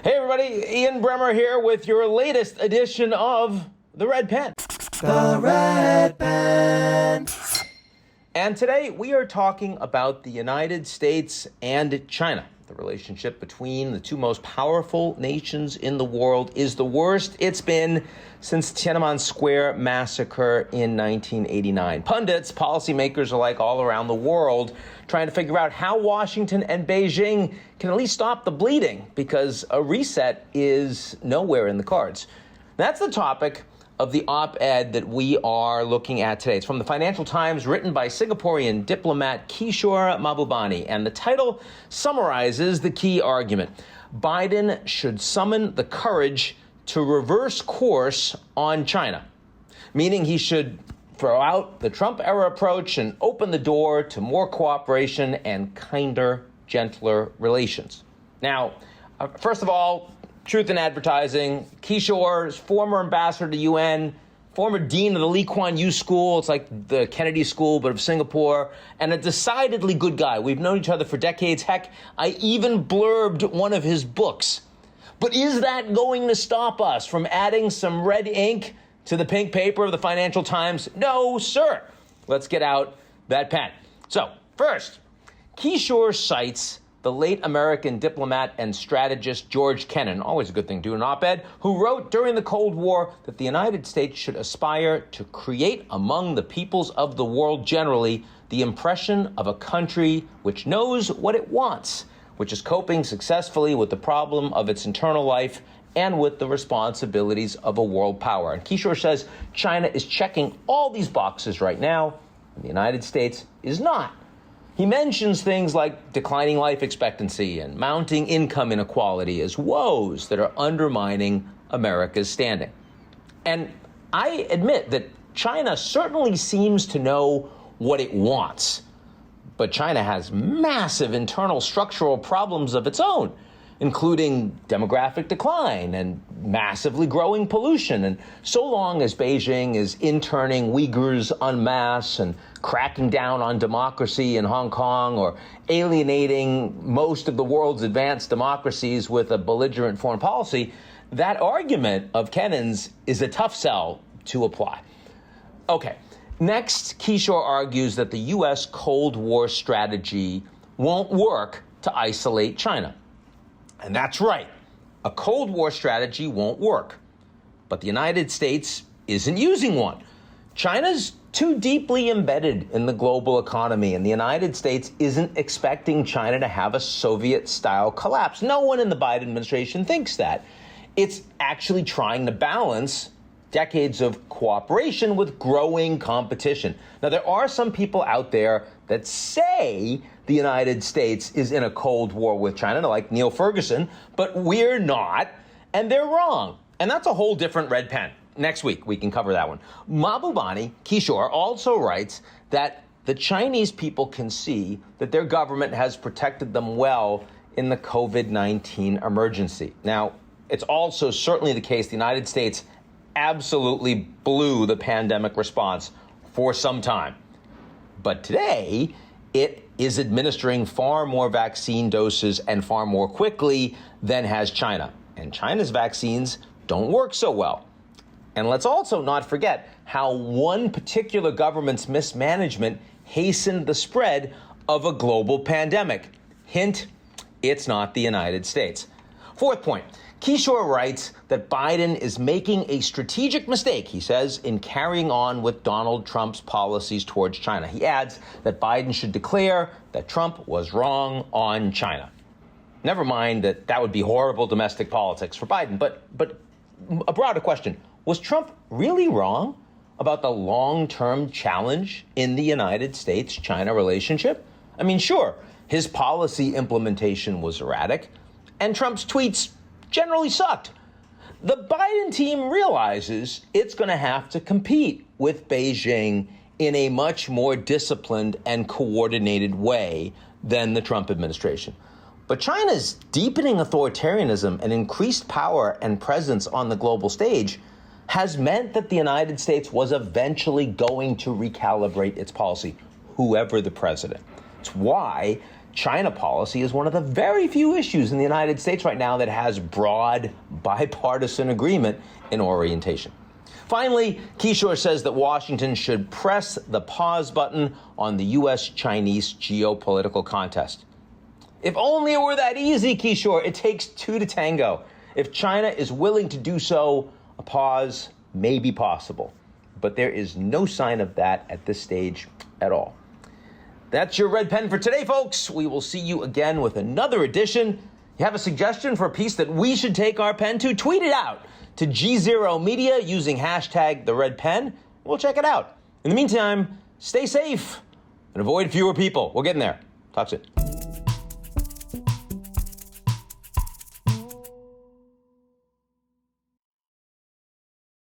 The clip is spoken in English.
Hey everybody, Ian Bremmer here with your latest edition of The Red Pen. The Red Pen. And today we are talking about the United States and China. The relationship between the two most powerful nations in the world is the worst it's been since Tiananmen Square massacre in 1989. Pundits, policymakers alike all around the world, trying to figure out how Washington and Beijing can at least stop the bleeding, because a reset is nowhere in the cards. That's the topic of the op-ed that we are looking at today. It's from the Financial Times, written by Singaporean diplomat Kishore Mahbubani, and the title summarizes the key argument. Biden should summon the courage to reverse course on China, meaning he should throw out the Trump-era approach and open the door to more cooperation and kinder, gentler relations. Now, first of all, truth in advertising. Kishore's former ambassador to UN, former dean of the Lee Kuan Yew School, it's like the Kennedy School, but of Singapore, and a decidedly good guy. We've known each other for decades. Heck, I even blurbed one of his books. But is that going to stop us from adding some red ink to the pink paper of the Financial Times? No, sir. Let's get out that pen. So, first, Kishore cites the late American diplomat and strategist George Kennan, always a good thing to do an op-ed, who wrote during the Cold War that the United States should aspire to create among the peoples of the world generally the impression of a country which knows what it wants, which is coping successfully with the problem of its internal life and with the responsibilities of a world power. And Kishore says China is checking all these boxes right now, and the United States is not. He mentions things like declining life expectancy and mounting income inequality as woes that are undermining America's standing. And I admit that China certainly seems to know what it wants, but China has massive internal structural problems of its own, including demographic decline and massively growing pollution. And so long as Beijing is interning Uyghurs en masse and cracking down on democracy in Hong Kong, or alienating most of the world's advanced democracies with a belligerent foreign policy, that argument of Kennan's is a tough sell to apply. Okay, next, Kishore argues that the U.S. Cold War strategy won't work to isolate China. And that's right. A Cold War strategy won't work. But the United States isn't using one. China's too deeply embedded in the global economy, and the United States isn't expecting China to have a Soviet-style collapse. No one in the Biden administration thinks that. It's actually trying to balance decades of cooperation with growing competition. Now, there are some people out there that say the United States is in a Cold War with China, like Neil Ferguson, but we're not, and they're wrong. And that's a whole different red pen. Next week, we can cover that one. Mahbubani, Kishore, also writes that the Chinese people can see that their government has protected them well in the COVID-19 emergency. Now, it's also certainly the case the United States absolutely blew the pandemic response for some time. But today, it is administering far more vaccine doses and far more quickly than has China. And China's vaccines don't work so well. And let's also not forget how one particular government's mismanagement hastened the spread of a global pandemic. Hint, it's not the United States. Fourth point, Kishore writes that Biden is making a strategic mistake, he says, in carrying on with Donald Trump's policies towards China. He adds that Biden should declare that Trump was wrong on China. Never mind that would be horrible domestic politics for Biden, but a broader question. Was Trump really wrong about the long-term challenge in the United States-China relationship? I mean, sure, his policy implementation was erratic, and Trump's tweets generally sucked. The Biden team realizes it's going to have to compete with Beijing in a much more disciplined and coordinated way than the Trump administration. But China's deepening authoritarianism and increased power and presence on the global stage has meant that the United States was eventually going to recalibrate its policy, whoever the president. It's why China policy is one of the very few issues in the United States right now that has broad bipartisan agreement in orientation. Finally, Kishore says that Washington should press the pause button on the U.S.-Chinese geopolitical contest. If only it were that easy, Kishore. It takes two to tango. If China is willing to do so, a pause may be possible. But there is no sign of that at this stage at all. That's your Red Pen for today, folks. We will see you again with another edition. You have a suggestion for a piece that we should take our pen to? Tweet it out to GZERO Media using hashtag #TheRedPen. We'll check it out. In the meantime, stay safe and avoid fewer people. We're getting there. Talk soon.